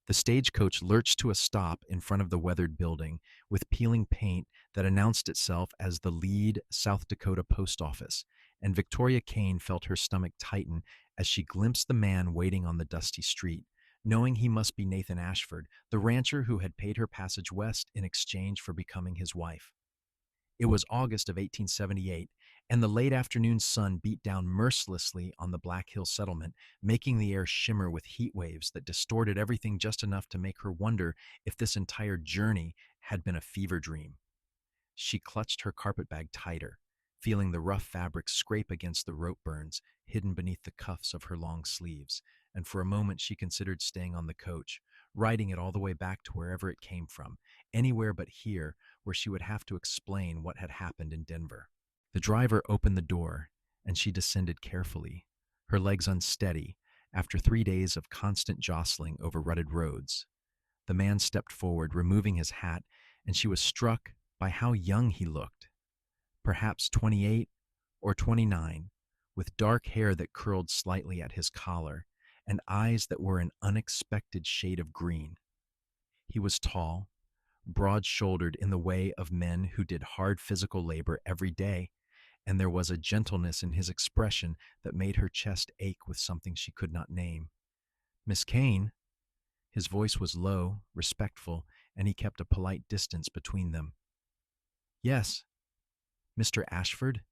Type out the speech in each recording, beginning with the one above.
The stagecoach lurched to a stop in front of the weathered building with peeling paint that announced itself as the Lead, South Dakota Post Office, and Victoria Kane felt her stomach tighten as she glimpsed the man waiting on the dusty street, knowing he must be Nathan Ashford, the rancher who had paid her passage west in exchange for becoming his wife. It was August of 1878, and the late afternoon sun beat down mercilessly on the Black Hill settlement, making the air shimmer with heat waves that distorted everything just enough to make her wonder if this entire journey had been a fever dream. She clutched her carpetbag tighter, feeling the rough fabric scrape against the rope burns hidden beneath the cuffs of her long sleeves, and for a moment she considered staying on the coach, riding it all the way back to wherever it came from, anywhere but here, where she would have to explain what had happened in Denver. The driver opened the door, and she descended carefully, her legs unsteady after 3 days of constant jostling over rutted roads. The man stepped forward, removing his hat, and she was struck by how young he looked. Perhaps 28 or 29, with dark hair that curled slightly at his collar, and eyes that were an unexpected shade of green. He was tall, broad-shouldered in the way of men who did hard physical labor every day, and there was a gentleness in his expression that made her chest ache with something she could not name. "Miss Kane?" His voice was low, respectful, and he kept a polite distance between them. "Yes. Mr. Ashford?"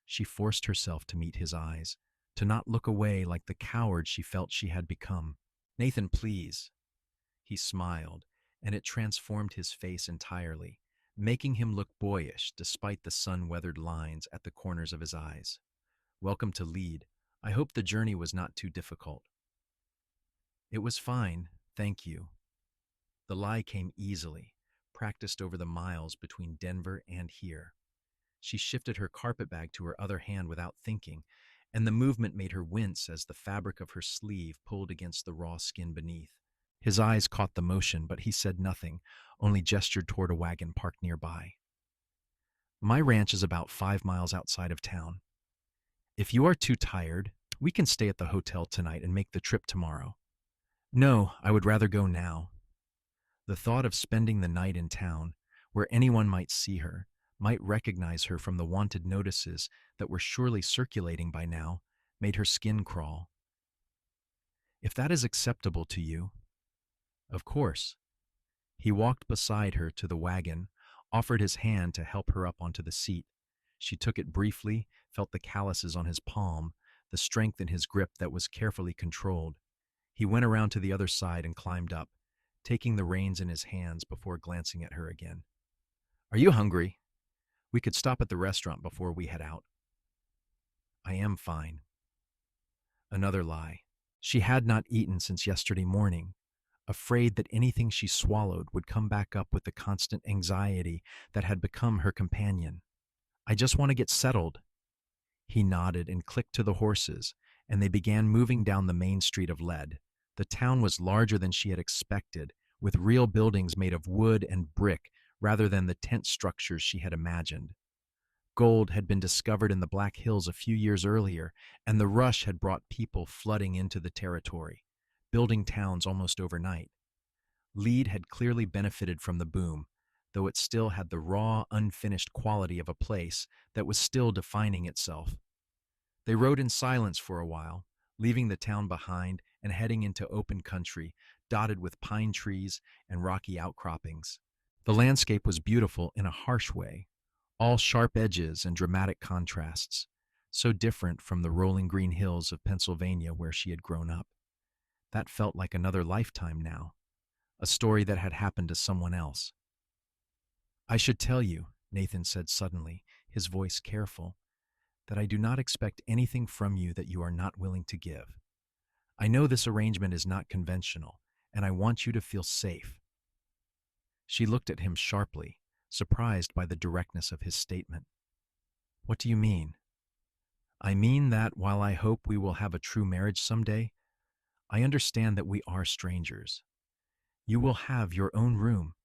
She forced herself to meet his eyes, to not look away like the coward she felt she had become. "Nathan, please." He smiled, and it transformed his face entirely, making him look boyish despite the sun-weathered lines at the corners of his eyes. "Welcome to Lead. I hope the journey was not too difficult." "It was fine, thank you." The lie came easily, practiced over the miles between Denver and here. She shifted her carpetbag to her other hand without thinking, and the movement made her wince as the fabric of her sleeve pulled against the raw skin beneath. His eyes caught the motion, but he said nothing, only gestured toward a wagon parked nearby. "My ranch is about 5 miles outside of town. If you are too tired, we can stay at the hotel tonight and make the trip tomorrow." "No, I would rather go now." The thought of spending the night in town, where anyone might see her, might recognize her from the wanted notices that were surely circulating by now, made her skin crawl. "If that is acceptable to you." "Of course." He walked beside her to the wagon, offered his hand to help her up onto the seat. She took it briefly, felt the calluses on his palm, the strength in his grip that was carefully controlled. He went around to the other side and climbed up, taking the reins in his hands before glancing at her again. "Are you hungry? We could stop at the restaurant before we head out." "I am fine." Another lie. She had not eaten since yesterday morning, afraid that anything she swallowed would come back up with the constant anxiety that had become her companion. "I just want to get settled." He nodded and clicked to the horses, and they began moving down the main street of Lead. The town was larger than she had expected, with real buildings made of wood and brick rather than the tent structures she had imagined. Gold had been discovered in the Black Hills a few years earlier, and the rush had brought people flooding into the territory, building towns almost overnight. Lead had clearly benefited from the boom, though it still had the raw, unfinished quality of a place that was still defining itself. They rode in silence for a while, leaving the town behind and heading into open country, dotted with pine trees and rocky outcroppings. The landscape was beautiful in a harsh way, all sharp edges and dramatic contrasts, so different from the rolling green hills of Pennsylvania where she had grown up. That felt like another lifetime now, a story that had happened to someone else. "I should tell you," Nathan said suddenly, his voice careful, "that I do not expect anything from you that you are not willing to give. I know this arrangement is not conventional, and I want you to feel safe." She looked at him sharply, surprised by the directness of his statement. "What do you mean?" "I mean that while I hope we will have a true marriage someday, I understand that we are strangers. You will have your own room,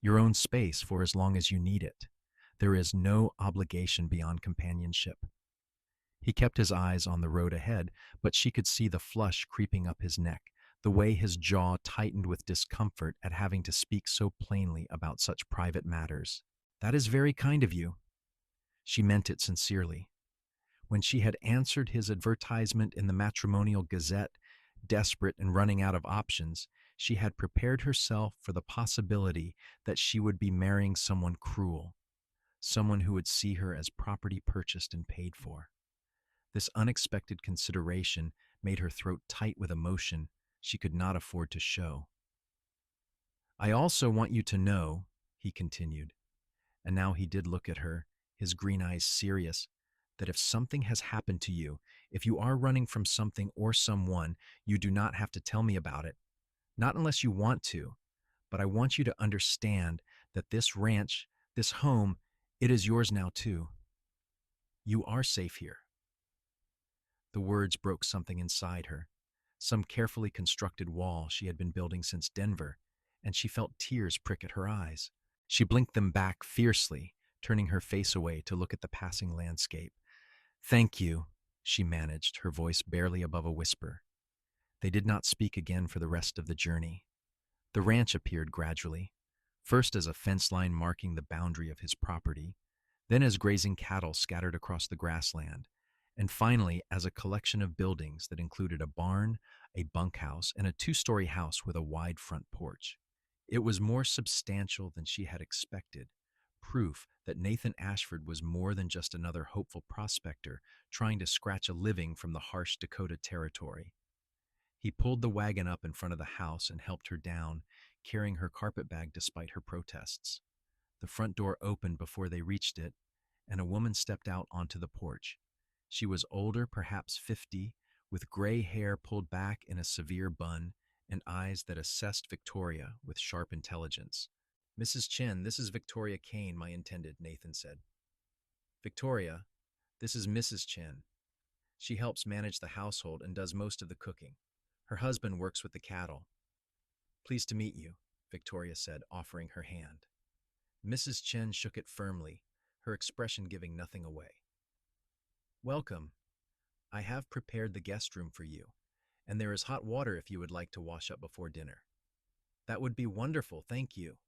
your own space for as long as you need it. There is no obligation beyond companionship." He kept his eyes on the road ahead, but she could see the flush creeping up his neck, the way his jaw tightened with discomfort at having to speak so plainly about such private matters. "That is very kind of you." She meant it sincerely. When she had answered his advertisement in the Matrimonial Gazette, desperate and running out of options, she had prepared herself for the possibility that she would be marrying someone cruel, someone who would see her as property purchased and paid for. This unexpected consideration made her throat tight with emotion she could not afford to show. "I also want you to know," he continued, and now he did look at her, his green eyes serious, "that if something has happened to you, if you are running from something or someone, you do not have to tell me about it. Not unless you want to, but I want you to understand that this ranch, this home, it is yours now too. You are safe here." The words broke something inside her, some carefully constructed wall she had been building since Denver, and she felt tears prick at her eyes. She blinked them back fiercely, turning her face away to look at the passing landscape. "Thank you," she managed, her voice barely above a whisper. They did not speak again for the rest of the journey. The ranch appeared gradually, first as a fence line marking the boundary of his property, then as grazing cattle scattered across the grassland, and finally as a collection of buildings that included a barn, a bunkhouse, and a two-story house with a wide front porch. It was more substantial than she had expected, proof that Nathan Ashford was more than just another hopeful prospector trying to scratch a living from the harsh Dakota territory. He pulled the wagon up in front of the house and helped her down, carrying her carpet bag despite her protests. The front door opened before they reached it, and a woman stepped out onto the porch. She was older, perhaps 50, with gray hair pulled back in a severe bun and eyes that assessed Victoria with sharp intelligence. "Mrs. Chen, this is Victoria Kane, my intended," Nathan said. "Victoria, this is Mrs. Chen. She helps manage the household and does most of the cooking. Her husband works with the cattle." "Pleased to meet you," Victoria said, offering her hand. Mrs. Chen shook it firmly, her expression giving nothing away. "Welcome. I have prepared the guest room for you, and there is hot water if you would like to wash up before dinner." "That would be wonderful, thank you."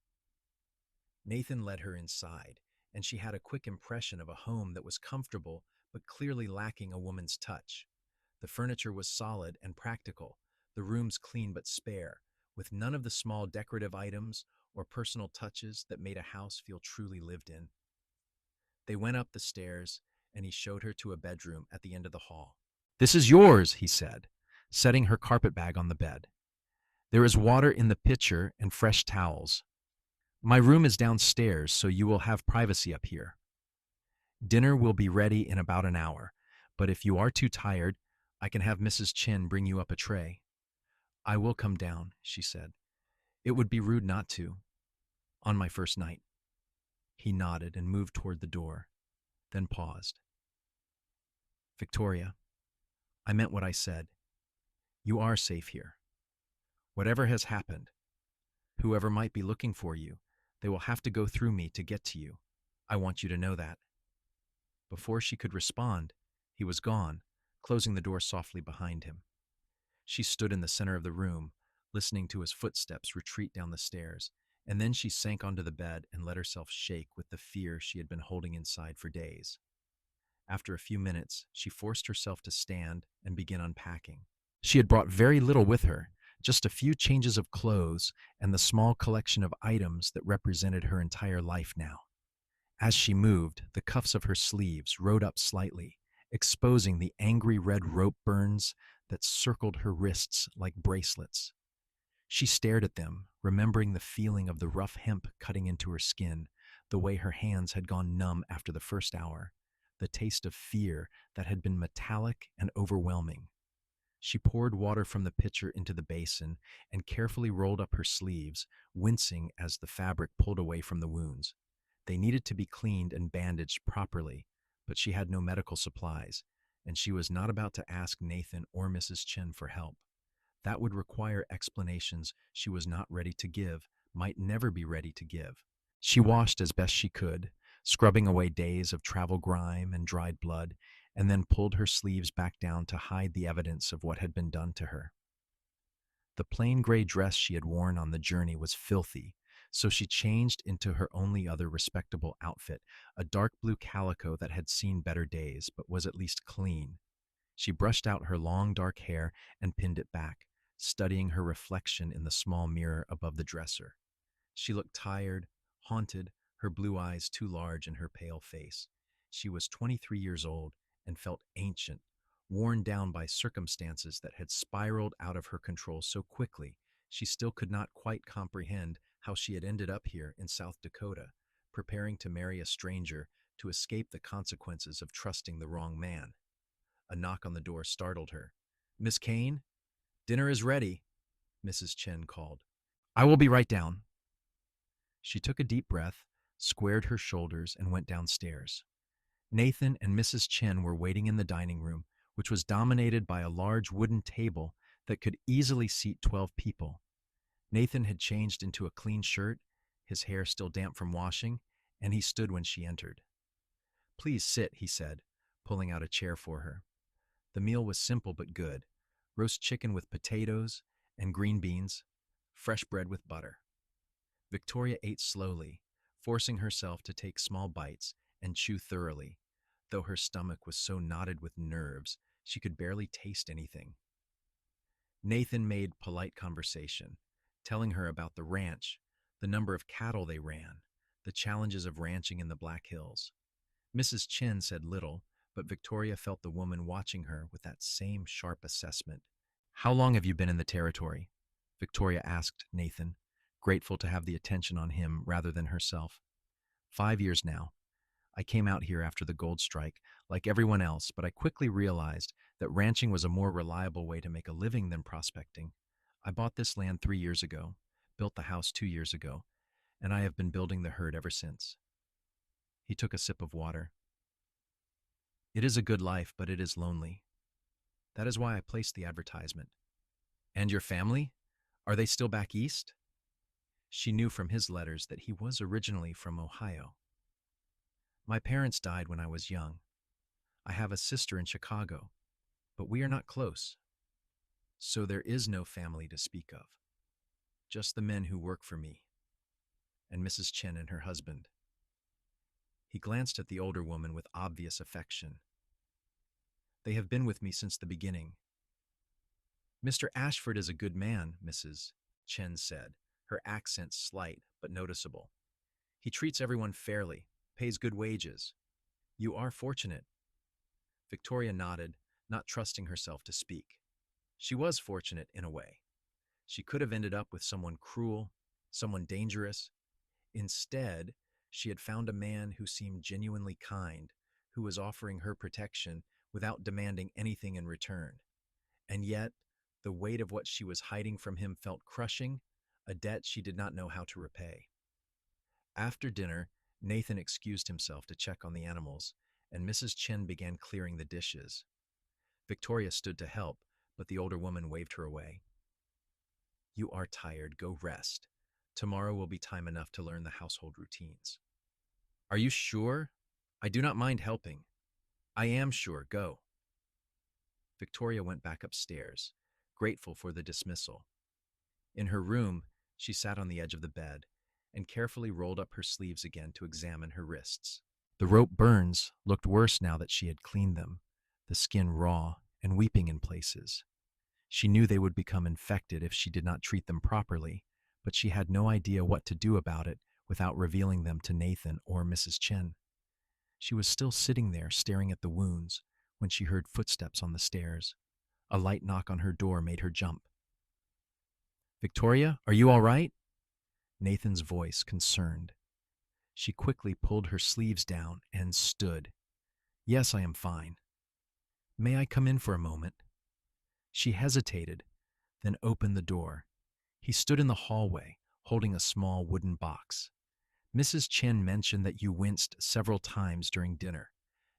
Nathan led her inside, and she had a quick impression of a home that was comfortable but clearly lacking a woman's touch. The furniture was solid and practical, the rooms clean but spare, with none of the small decorative items or personal touches that made a house feel truly lived in. They went up the stairs, and he showed her to a bedroom at the end of the hall. "This is yours," he said, setting her carpet bag on the bed. "There is water in the pitcher and fresh towels. My room is downstairs, so you will have privacy up here. Dinner will be ready in about an hour, but if you are too tired, I can have Mrs. Chin bring you up a tray." "I will come down," she said. "It would be rude not to, on my first night." He nodded and moved toward the door, then paused. "Victoria, I meant what I said. You are safe here. Whatever has happened, whoever might be looking for you, they will have to go through me to get to you. I want you to know that." Before she could respond, he was gone, closing the door softly behind him. She stood in the center of the room, listening to his footsteps retreat down the stairs, and then she sank onto the bed and let herself shake with the fear she had been holding inside for days. After a few minutes, she forced herself to stand and begin unpacking. She had brought very little with her, just a few changes of clothes and the small collection of items that represented her entire life now. As she moved, the cuffs of her sleeves rode up slightly, exposing the angry red rope burns that circled her wrists like bracelets. She stared at them, remembering the feeling of the rough hemp cutting into her skin, the way her hands had gone numb after the first hour, the taste of fear that had been metallic and overwhelming. She poured water from the pitcher into the basin and carefully rolled up her sleeves, wincing as the fabric pulled away from the wounds. They needed to be cleaned and bandaged properly, but she had no medical supplies, and she was not about to ask Nathan or Mrs. Chen for help. That would require explanations she was not ready to give, might never be ready to give. She washed as best she could, scrubbing away days of travel grime and dried blood, and then pulled her sleeves back down to hide the evidence of what had been done to her. The plain gray dress she had worn on the journey was filthy, so she changed into her only other respectable outfit, a dark blue calico that had seen better days but was at least clean. She brushed out her long dark hair and pinned it back, studying her reflection in the small mirror above the dresser. She looked tired, haunted, her blue eyes too large in her pale face. She was 23 years old and felt ancient, worn down by circumstances that had spiraled out of her control so quickly. She still could not quite comprehend how she had ended up here in South Dakota, preparing to marry a stranger to escape the consequences of trusting the wrong man. A knock on the door startled her. "Miss Kane, dinner is ready," Mrs. Chen called. "I will be right down." She took a deep breath, squared her shoulders, and went downstairs. Nathan and Mrs. Chen were waiting in the dining room, which was dominated by a large wooden table that could easily seat 12 people. Nathan had changed into a clean shirt, his hair still damp from washing, and he stood when she entered. "Please sit," he said, pulling out a chair for her. The meal was simple but good: roast chicken with potatoes and green beans, fresh bread with butter. Victoria ate slowly, forcing herself to take small bites and chew thoroughly, though her stomach was so knotted with nerves she could barely taste anything. Nathan made polite conversation, telling her about the ranch, the number of cattle they ran, the challenges of ranching in the Black Hills. Mrs. Chen said little, but Victoria felt the woman watching her with that same sharp assessment. "How long have you been in the territory?" Victoria asked Nathan, grateful to have the attention on him rather than herself. "5 years now. I came out here after the gold strike, like everyone else, but I quickly realized that ranching was a more reliable way to make a living than prospecting. I bought this land 3 years ago, built the house 2 years ago, and I have been building the herd ever since." He took a sip of water. "It is a good life, but it is lonely. That is why I placed the advertisement." "And your family? Are they still back east?" She knew from his letters that he was originally from Ohio. "My parents died when I was young. I have a sister in Chicago, but we are not close. So there is no family to speak of. Just the men who work for me, and Mrs. Chen and her husband." He glanced at the older woman with obvious affection. "They have been with me since the beginning." "Mr. Ashford is a good man," Mrs. Chen said, her accent slight but noticeable. "He treats everyone fairly, pays good wages. You are fortunate." Victoria nodded, not trusting herself to speak. She was fortunate in a way. She could have ended up with someone cruel, someone dangerous. Instead, she had found a man who seemed genuinely kind, who was offering her protection without demanding anything in return. And yet, the weight of what she was hiding from him felt crushing, a debt she did not know how to repay. After dinner, Nathan excused himself to check on the animals, and Mrs. Chen began clearing the dishes. Victoria stood to help, but the older woman waved her away. "You are tired. Go rest. Tomorrow will be time enough to learn the household routines." "Are you sure? I do not mind helping." "I am sure. Go." Victoria went back upstairs, grateful for the dismissal. In her room, she sat on the edge of the bed and carefully rolled up her sleeves again to examine her wrists. The rope burns looked worse now that she had cleaned them, the skin raw and weeping in places. She knew they would become infected if she did not treat them properly, but she had no idea what to do about it without revealing them to Nathan or Mrs. Chen. She was still sitting there staring at the wounds when she heard footsteps on the stairs. A light knock on her door made her jump. "Victoria, are you all right?" Nathan's voice concerned. She quickly pulled her sleeves down and stood. "Yes, I am fine. May I come in for a moment?" She hesitated, then opened the door. He stood in the hallway, holding a small wooden box. "Mrs. Chen mentioned that you winced several times during dinner,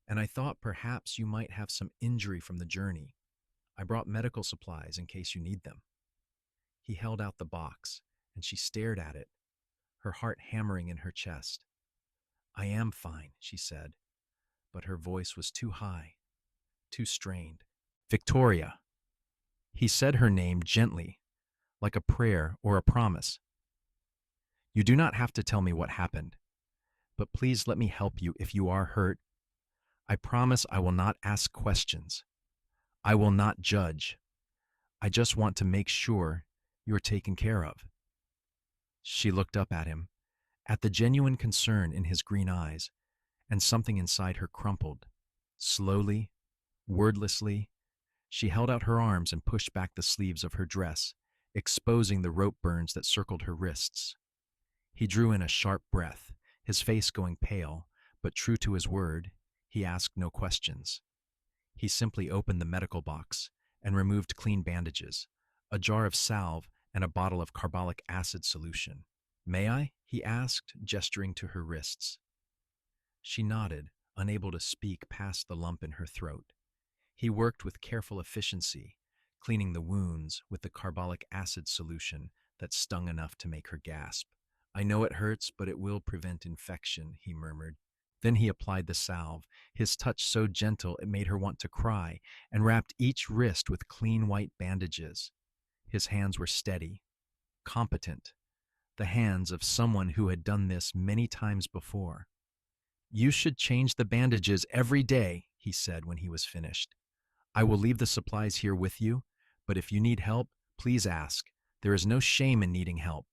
and I thought perhaps you might have some injury from the journey. I brought medical supplies in case you need them." He held out the box, and she stared at it, her heart hammering in her chest. "I am fine," she said, but her voice was too high, too strained. "Victoria." He said her name gently, like a prayer or a promise. You do not have to tell me what happened, but please let me help you if you are hurt. I promise I will not ask questions. I will not judge. I just want to make sure you're taken care of. She looked up at him, at the genuine concern in his green eyes, and something inside her crumpled. Slowly, wordlessly, she held out her arms and pushed back the sleeves of her dress, exposing the rope burns that circled her wrists. He drew in a sharp breath, his face going pale, but true to his word, he asked no questions. He simply opened the medical box and removed clean bandages, a jar of salve, and a bottle of carbolic acid solution. May I? He asked, gesturing to her wrists. She nodded, unable to speak past the lump in her throat. He worked with careful efficiency, cleaning the wounds with the carbolic acid solution that stung enough to make her gasp. I know it hurts, but it will prevent infection, he murmured. Then he applied the salve, his touch so gentle it made her want to cry, and wrapped each wrist with clean white bandages. His hands were steady, competent, the hands of someone who had done this many times before. You should change the bandages every day, he said when he was finished. I will leave the supplies here with you, but if you need help, please ask. There is no shame in needing help.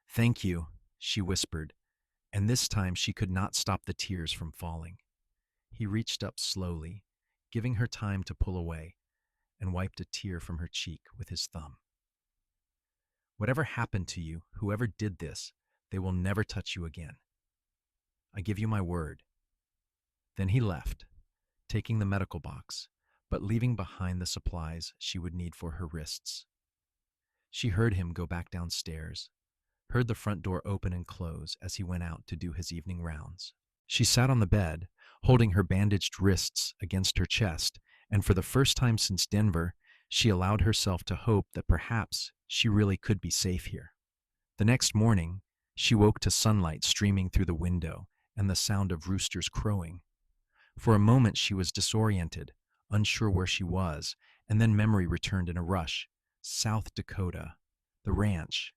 Thank you, she whispered, and this time she could not stop the tears from falling. He reached up slowly, giving her time to pull away, and wiped a tear from her cheek with his thumb. Whatever happened to you, whoever did this, they will never touch you again. I give you my word. Then he left, taking the medical box, but leaving behind the supplies she would need for her wrists. She heard him go back downstairs, heard the front door open and close as he went out to do his evening rounds. She sat on the bed, holding her bandaged wrists against her chest, and for the first time since Denver, she allowed herself to hope that perhaps she really could be safe here. The next morning, she woke to sunlight streaming through the window and the sound of roosters crowing. For a moment she was disoriented, unsure where she was, and then memory returned in a rush. South Dakota, the ranch,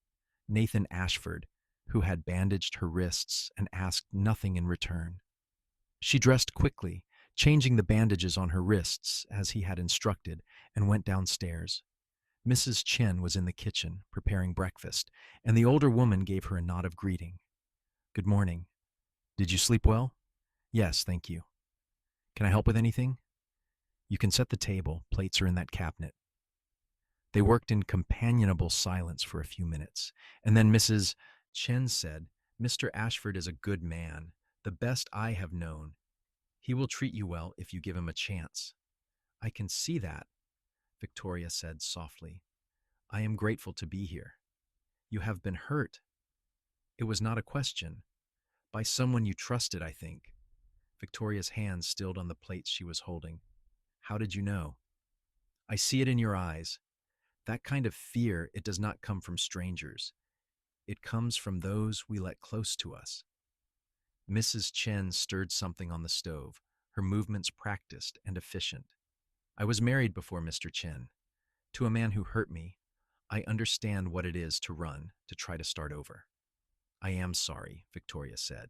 Nathan Ashford, who had bandaged her wrists and asked nothing in return. She dressed quickly, changing the bandages on her wrists as he had instructed, and went downstairs. Mrs. Chen was in the kitchen, preparing breakfast, and the older woman gave her a nod of greeting. Good morning. Did you sleep well? Yes, thank you. Can I help with anything? You can set the table. Plates are in that cabinet. They worked in companionable silence for a few minutes, and then Mrs. Chen said, Mr. Ashford is a good man, the best I have known. He will treat you well if you give him a chance. I can see that, Victoria said softly. I am grateful to be here. You have been hurt. It was not a question. By someone you trusted, I think. Victoria's hands stilled on the plates she was holding. How did you know? I see it in your eyes. That kind of fear, it does not come from strangers. It comes from those we let close to us. Mrs. Chen stirred something on the stove, her movements practiced and efficient. I was married before Mr. Chen. To a man who hurt me, I understand what it is to run, to try to start over. I am sorry, Victoria said,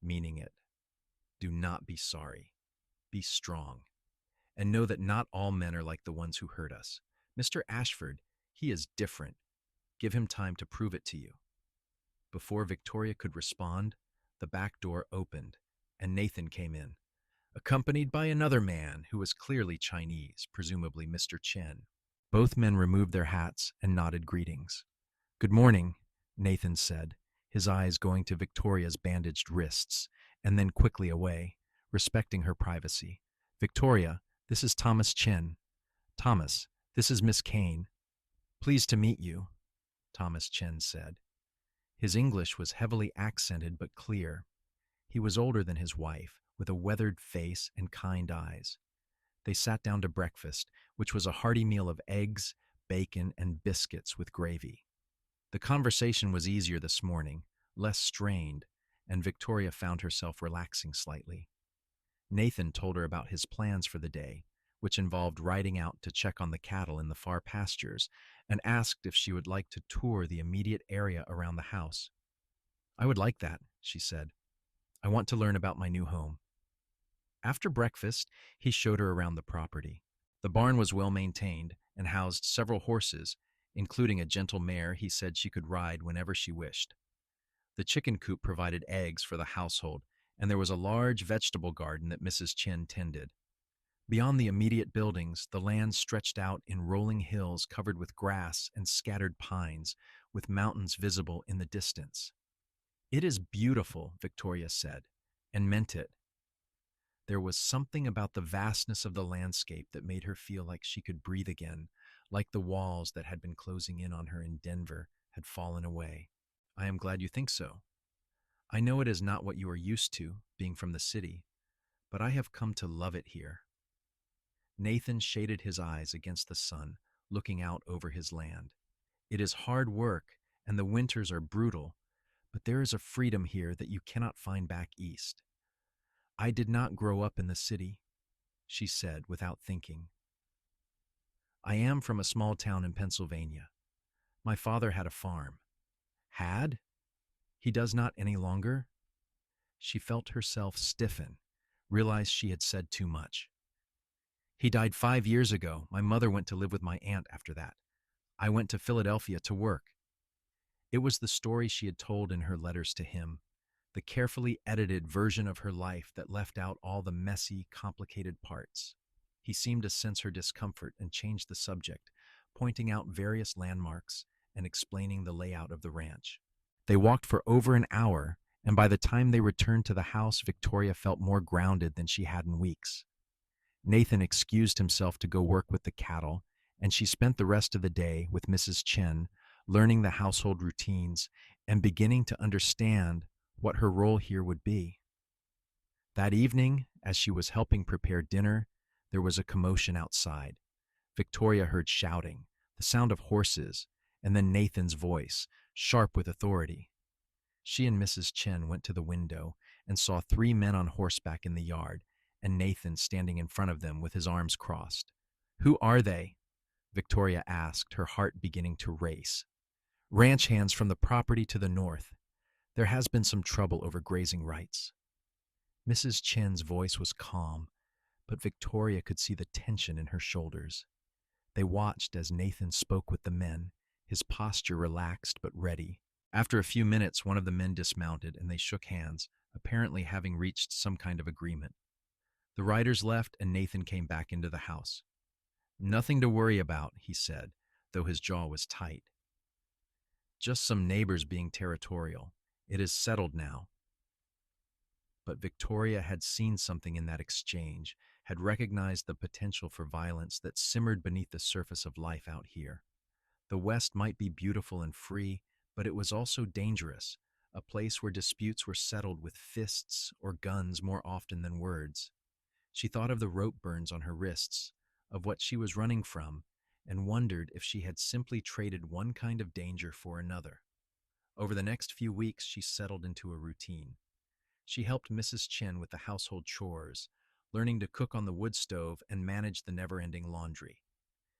meaning it. Do not be sorry. Be strong. And know that not all men are like the ones who hurt us. Mr. Ashford, he is different. Give him time to prove it to you. Before Victoria could respond, the back door opened, and Nathan came in, accompanied by another man who was clearly Chinese, presumably Mr. Chen. Both men removed their hats and nodded greetings. Good morning, Nathan said, his eyes going to Victoria's bandaged wrists, and then quickly away, respecting her privacy. Victoria, this is Thomas Chen. Thomas, this is Miss Kane. Pleased to meet you, Thomas Chen said. His English was heavily accented but clear. He was older than his wife, with a weathered face and kind eyes. They sat down to breakfast, which was a hearty meal of eggs, bacon, and biscuits with gravy. The conversation was easier this morning, less strained, and Victoria found herself relaxing slightly. Nathan told her about his plans for the day, which involved riding out to check on the cattle in the far pastures, and asked if she would like to tour the immediate area around the house. I would like that, she said. I want to learn about my new home. After breakfast, he showed her around the property. The barn was well maintained and housed several horses, including a gentle mare he said she could ride whenever she wished. The chicken coop provided eggs for the household, and there was a large vegetable garden that Mrs. Chen tended. Beyond the immediate buildings, the land stretched out in rolling hills covered with grass and scattered pines, with mountains visible in the distance. It is beautiful, Victoria said, and meant it. There was something about the vastness of the landscape that made her feel like she could breathe again, like the walls that had been closing in on her in Denver had fallen away. I am glad you think so. I know it is not what you are used to, being from the city, but I have come to love it here. Nathan shaded his eyes against the sun, looking out over his land. It is hard work, and the winters are brutal, but there is a freedom here that you cannot find back east. I did not grow up in the city, she said without thinking. I am from a small town in Pennsylvania. My father had a farm. Had? He does not any longer? She felt herself stiffen, realized she had said too much. He died 5 years ago. My mother went to live with my aunt after that. I went to Philadelphia to work. It was the story she had told in her letters to him, the carefully edited version of her life that left out all the messy, complicated parts. He seemed to sense her discomfort and changed the subject, pointing out various landmarks and explaining the layout of the ranch. They walked for over an hour, and by the time they returned to the house, Victoria felt more grounded than she had in weeks. Nathan excused himself to go work with the cattle, and she spent the rest of the day with Mrs. Chen, learning the household routines and beginning to understand what her role here would be. That evening, as she was helping prepare dinner, there was a commotion outside. Victoria heard shouting, the sound of horses, and then Nathan's voice, sharp with authority. She and Mrs. Chen went to the window and saw 3 men on horseback in the yard, and Nathan standing in front of them with his arms crossed. Who are they? Victoria asked, her heart beginning to race. Ranch hands from the property to the north. There has been some trouble over grazing rights. Mrs. Chen's voice was calm, but Victoria could see the tension in her shoulders. They watched as Nathan spoke with the men, his posture relaxed but ready. After a few minutes, one of the men dismounted and they shook hands, apparently having reached some kind of agreement. The riders left and Nathan came back into the house. Nothing to worry about, he said, though his jaw was tight. Just some neighbors being territorial. It is settled now. But Victoria had seen something in that exchange, had recognized the potential for violence that simmered beneath the surface of life out here. The West might be beautiful and free, but it was also dangerous, a place where disputes were settled with fists or guns more often than words. She thought of the rope burns on her wrists, of what she was running from, and wondered if she had simply traded one kind of danger for another. Over the next few weeks, she settled into a routine. She helped Mrs. Chen with the household chores, learning to cook on the wood stove and manage the never-ending laundry.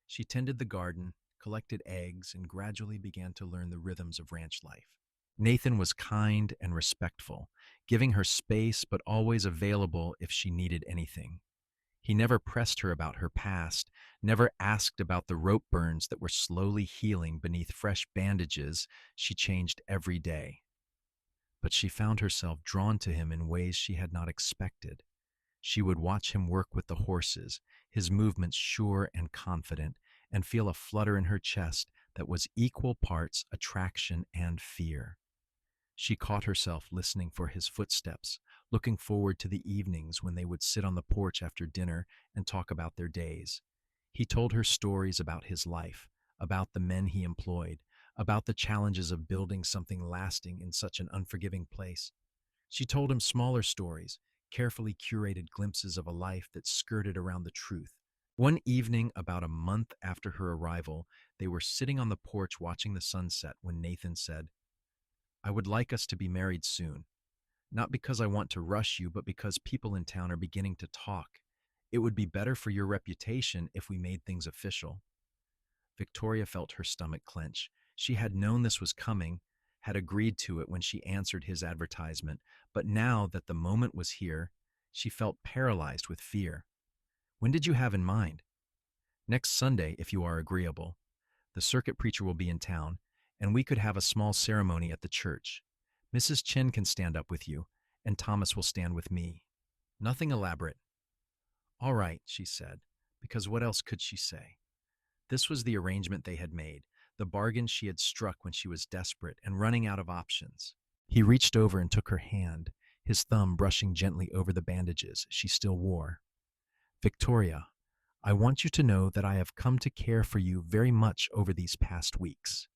She tended the garden, collected eggs, and gradually began to learn the rhythms of ranch life. Nathan was kind and respectful, giving her space but always available if she needed anything. He never pressed her about her past, never asked about the rope burns that were slowly healing beneath fresh bandages she changed every day. But she found herself drawn to him in ways she had not expected. She would watch him work with the horses, his movements sure and confident, and feel a flutter in her chest that was equal parts attraction and fear. She caught herself listening for his footsteps, looking forward to the evenings when they would sit on the porch after dinner and talk about their days. He told her stories about his life, about the men he employed, about the challenges of building something lasting in such an unforgiving place. She told him smaller stories, carefully curated glimpses of a life that skirted around the truth. One evening, about a month after her arrival, they were sitting on the porch watching the sunset when Nathan said, I would like us to be married soon. Not because I want to rush you, but because people in town are beginning to talk. It would be better for your reputation if we made things official. Victoria felt her stomach clench. She had known this was coming, had agreed to it when she answered his advertisement, but now that the moment was here, she felt paralyzed with fear. When did you have in mind? Next Sunday, if you are agreeable. The circuit preacher will be in town, and we could have a small ceremony at the church. Mrs. Chin can stand up with you, and Thomas will stand with me. Nothing elaborate. All right, she said, because what else could she say? This was the arrangement they had made, the bargain she had struck when she was desperate and running out of options. He reached over and took her hand, his thumb brushing gently over the bandages she still wore. Victoria, I want you to know that I have come to care for you very much over these past weeks.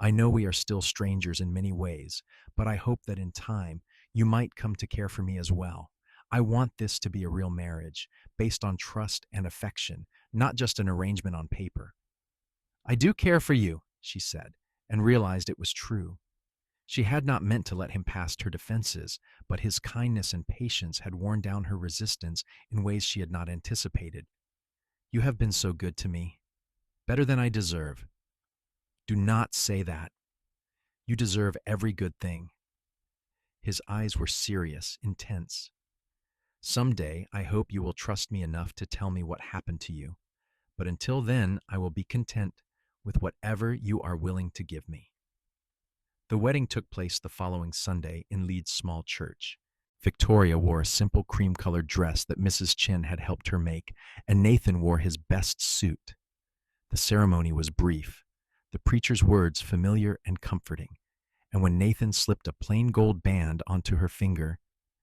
I know we are still strangers in many ways, but I hope that in time you might come to care for me as well. I want this to be a real marriage, based on trust and affection, not just an arrangement on paper. I do care for you, she said, and realized it was true. She had not meant to let him past her defenses, but his kindness and patience had worn down her resistance in ways she had not anticipated. You have been so good to me, better than I deserve. Do not say that. You deserve every good thing. His eyes were serious, intense. Someday, I hope you will trust me enough to tell me what happened to you, but until then, I will be content with whatever you are willing to give me. The wedding took place the following Sunday in Leeds' small church. Victoria wore a simple cream-colored dress that Mrs. Chin had helped her make, and Nathan wore his best suit. The ceremony was brief, the preacher's words familiar and comforting, and when Nathan slipped a plain gold band onto her finger,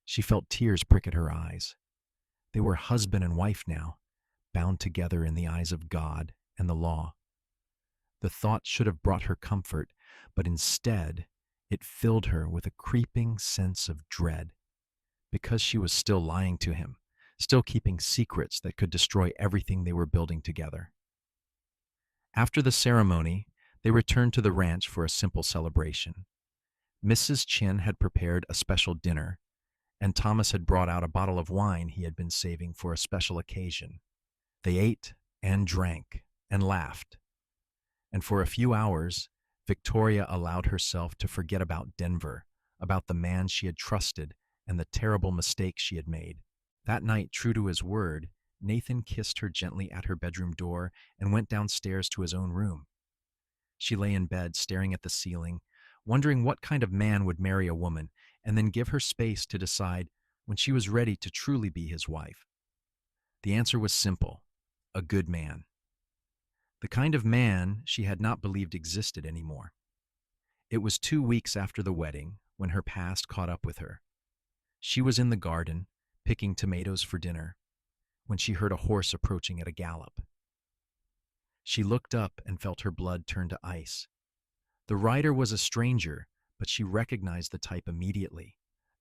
she felt tears prick at her eyes. They were husband and wife now, bound together in the eyes of God and the law. The thought should have brought her comfort, but instead, it filled her with a creeping sense of dread, because she was still lying to him, still keeping secrets that could destroy everything they were building together. After the ceremony, they returned to the ranch for a simple celebration. Mrs. Chin had prepared a special dinner, and Thomas had brought out a bottle of wine he had been saving for a special occasion. They ate and drank and laughed, and for a few hours, Victoria allowed herself to forget about Denver, about the man she had trusted, and the terrible mistake she had made. That night, true to his word, Nathan kissed her gently at her bedroom door and went downstairs to his own room. She lay in bed, staring at the ceiling, wondering what kind of man would marry a woman and then give her space to decide when she was ready to truly be his wife. The answer was simple: a good man. The kind of man she had not believed existed anymore. It was 2 weeks after the wedding when her past caught up with her. She was in the garden, picking tomatoes for dinner, when she heard a horse approaching at a gallop. She looked up and felt her blood turn to ice. The rider was a stranger, but she recognized the type immediately: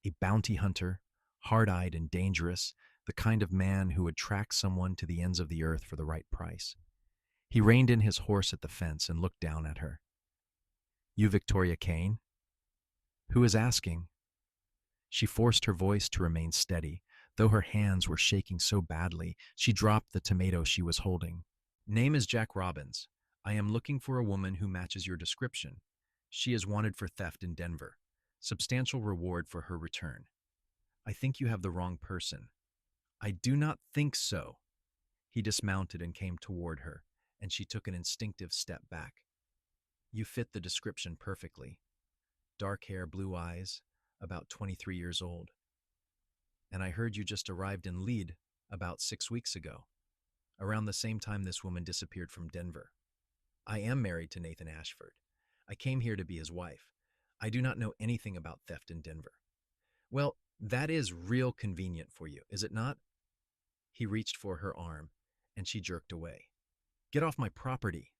a bounty hunter, hard-eyed and dangerous, the kind of man who would track someone to the ends of the earth for the right price. He reined in his horse at the fence and looked down at her. You Victoria Kane? Who is asking? She forced her voice to remain steady, though her hands were shaking so badly she dropped the tomato she was holding. Name is Jack Robbins. I am looking for a woman who matches your description. She is wanted for theft in Denver. Substantial reward for her return. I think you have the wrong person. I do not think so. He dismounted and came toward her, and she took an instinctive step back. You fit the description perfectly. Dark hair, blue eyes, about 23 years old. And I heard you just arrived in Leeds about 6 weeks ago, around the same time this woman disappeared from Denver. I am married to Nathan Ashford. I came here to be his wife. I do not know anything about theft in Denver. Well, that is real convenient for you, is it not? He reached for her arm, and she jerked away. Get off my property.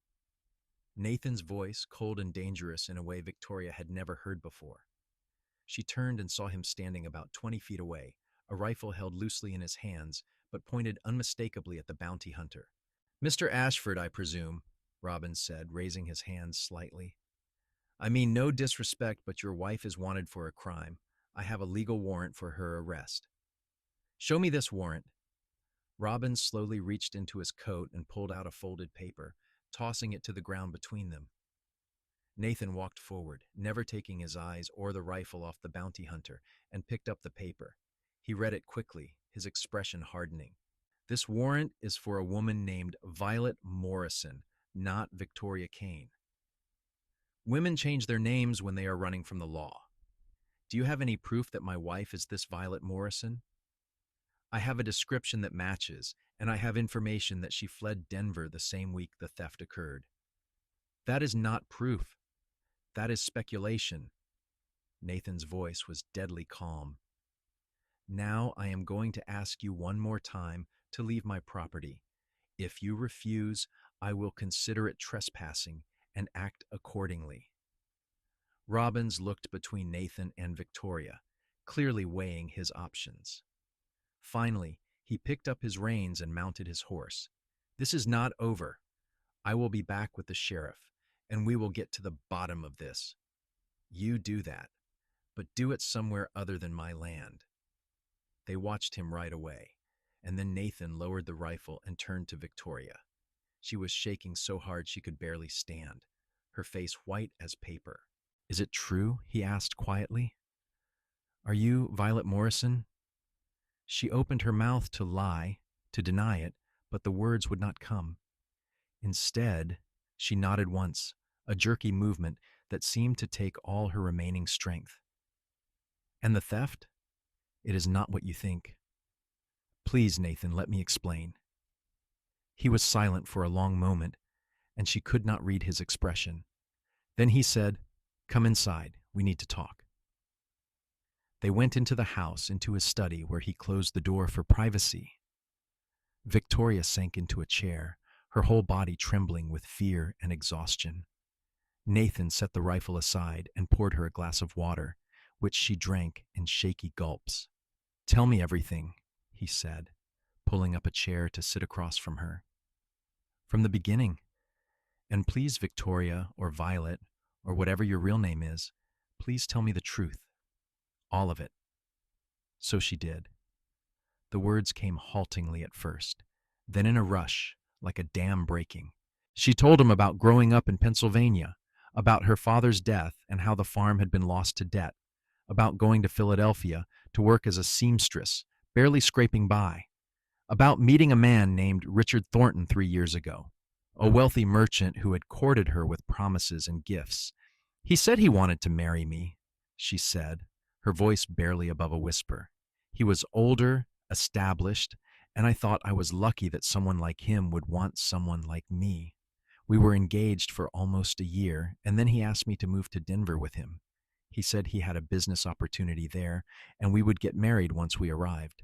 Nathan's voice, cold and dangerous in a way Victoria had never heard before. She turned and saw him standing about 20 feet away, a rifle held loosely in his hands, but pointed unmistakably at the bounty hunter. Mr. Ashford, I presume, Robbins said, raising his hands slightly. I mean no disrespect, but your wife is wanted for a crime. I have a legal warrant for her arrest. Show me this warrant. Robbins slowly reached into his coat and pulled out a folded paper, tossing it to the ground between them. Nathan walked forward, never taking his eyes or the rifle off the bounty hunter, and picked up the paper. He read it quickly, his expression hardening. This warrant is for a woman named Violet Morrison, not Victoria Kane. Women change their names when they are running from the law. Do you have any proof that my wife is this Violet Morrison? I have a description that matches, and I have information that she fled Denver the same week the theft occurred. That is not proof. That is speculation. Nathan's voice was deadly calm. Now I am going to ask you one more time to leave my property. If you refuse, I will consider it trespassing and act accordingly. Robbins looked between Nathan and Victoria, clearly weighing his options. Finally, he picked up his reins and mounted his horse. This is not over. I will be back with the sheriff, and we will get to the bottom of this. You do that, but do it somewhere other than my land. They watched him right away, and then Nathan lowered the rifle and turned to Victoria. She was shaking so hard she could barely stand, her face white as paper. Is it true? He asked quietly. Are you Violet Morrison? She opened her mouth to lie, to deny it, but the words would not come. Instead, she nodded once, a jerky movement that seemed to take all her remaining strength. And the theft? It is not what you think. Please, Nathan, let me explain. He was silent for a long moment, and she could not read his expression. Then he said, "Come inside, we need to talk." They went into the house, into his study, where he closed the door for privacy. Victoria sank into a chair, her whole body trembling with fear and exhaustion. Nathan set the rifle aside and poured her a glass of water, which she drank in shaky gulps. "Tell me everything," he said, pulling up a chair to sit across from her. "From the beginning. And please, Victoria, or Violet, or whatever your real name is, please tell me the truth. All of it." So she did. The words came haltingly at first, then in a rush, like a dam breaking. She told him about growing up in Pennsylvania, about her father's death and how the farm had been lost to debt, about going to Philadelphia to work as a seamstress, barely scraping by, about meeting a man named Richard Thornton 3 years ago, a wealthy merchant who had courted her with promises and gifts. "He said he wanted to marry me," she said, her voice barely above a whisper. "He was older, established, and I thought I was lucky that someone like him would want someone like me. We were engaged for almost a year, and then he asked me to move to Denver with him. He said he had a business opportunity there, and we would get married once we arrived."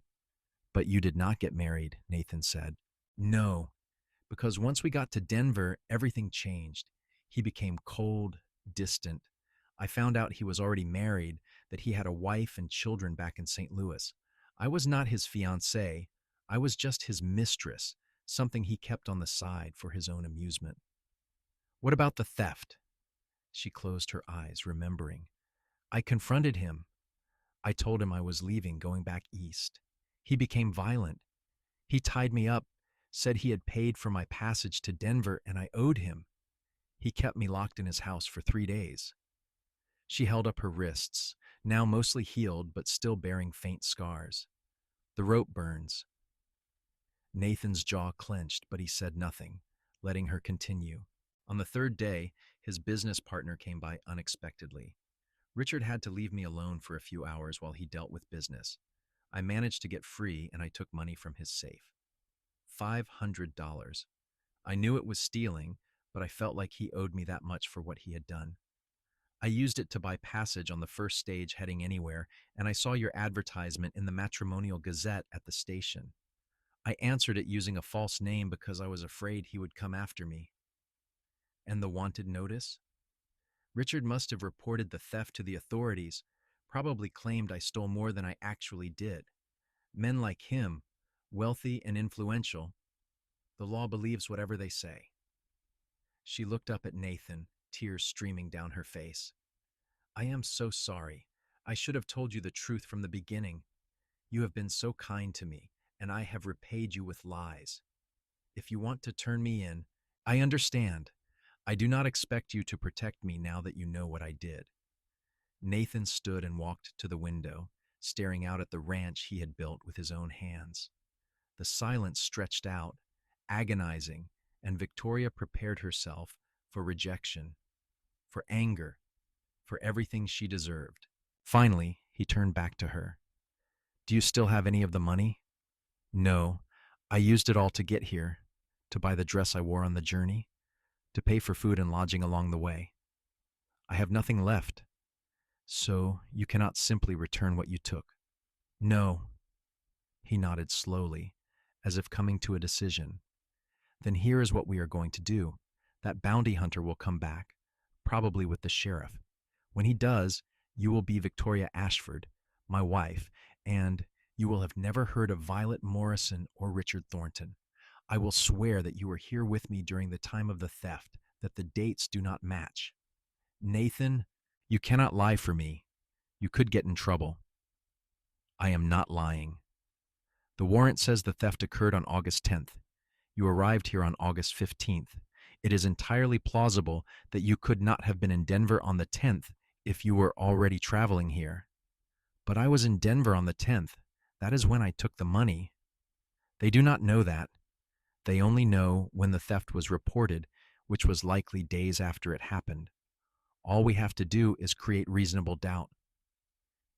"But you did not get married," Nathan said. "No, because once we got to Denver, everything changed. He became cold, distant. I found out he was already married, that he had a wife and children back in St. Louis. I was not his fiancée. I was just his mistress, something he kept on the side for his own amusement." "What about the theft?" She closed her eyes, remembering. "I confronted him. I told him I was leaving, going back east. He became violent. He tied me up, said he had paid for my passage to Denver and I owed him. He kept me locked in his house for 3 days." She held up her wrists, now mostly healed but still bearing faint scars. "The rope burns." Nathan's jaw clenched, but he said nothing, letting her continue. On the 3rd day, his business partner came by unexpectedly. Richard had to leave me alone for a few hours while he dealt with business. I managed to get free, and I took money from his safe. $500. I knew it was stealing, but I felt like he owed me that much for what he had done. I used it to buy passage on the first stage heading anywhere, and I saw your advertisement in the Matrimonial Gazette at the station. I answered it using a false name because I was afraid he would come after me." "And the wanted notice?" "Richard must have reported the theft to the authorities, probably claimed I stole more than I actually did. Men like him, wealthy and influential, the law believes whatever they say." She looked up at Nathan, tears streaming down her face. "I am so sorry. I should have told you the truth from the beginning. You have been so kind to me, and I have repaid you with lies. If you want to turn me in, I understand. I do not expect you to protect me now that you know what I did. Nathan stood and walked to the window, staring out at the ranch he had built with his own hands. The silence stretched out, agonizing, and Victoria prepared herself for rejection, for anger, for everything she deserved. Finally, he turned back to her. Do you still have any of the money? No, I used it all to get here, to buy the dress I wore on the journey, to pay for food and lodging along the way. I have nothing left, so you cannot simply return what you took. No, he nodded slowly, as if coming to a decision. Then here is what we are going to do. That bounty hunter will come back, probably with the sheriff. When he does, you will be Victoria Ashford, my wife, and you will have never heard of Violet Morrison or Richard Thornton. I will swear that you were here with me during the time of the theft, that the dates do not match. Nathan, you cannot lie for me. You could get in trouble. I am not lying. The warrant says the theft occurred on August 10th. You arrived here on August 15th. It is entirely plausible that you could not have been in Denver on the 10th if you were already traveling here. But I was in Denver on the 10th. That is when I took the money. They do not know that. They only know when the theft was reported, which was likely days after it happened. All we have to do is create reasonable doubt.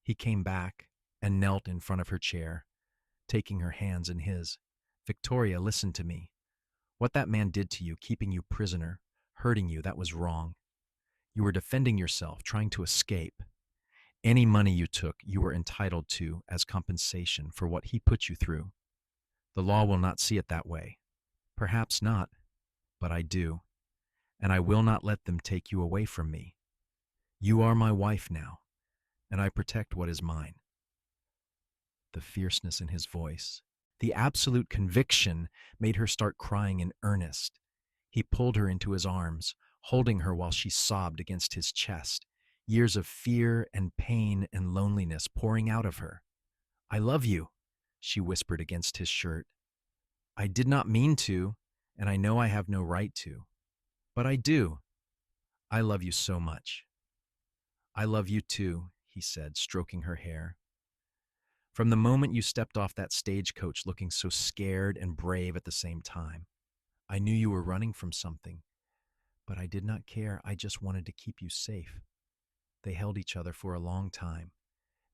He came back and knelt in front of her chair, taking her hands in his. Victoria, listen to me. What that man did to you, keeping you prisoner, hurting you, that was wrong. You were defending yourself, trying to escape. Any money you took, you were entitled to as compensation for what he put you through. The law will not see it that way. Perhaps not, but I do. And I will not let them take you away from me. You are my wife now, and I protect what is mine. The fierceness in his voice, the absolute conviction, made her start crying in earnest. He pulled her into his arms, holding her while she sobbed against his chest, years of fear and pain and loneliness pouring out of her. I love you, she whispered against his shirt. I did not mean to, and I know I have no right to. But I do. I love you so much. I love you too, he said, stroking her hair. From the moment you stepped off that stagecoach looking so scared and brave at the same time, I knew you were running from something, but I did not care. I just wanted to keep you safe. They held each other for a long time,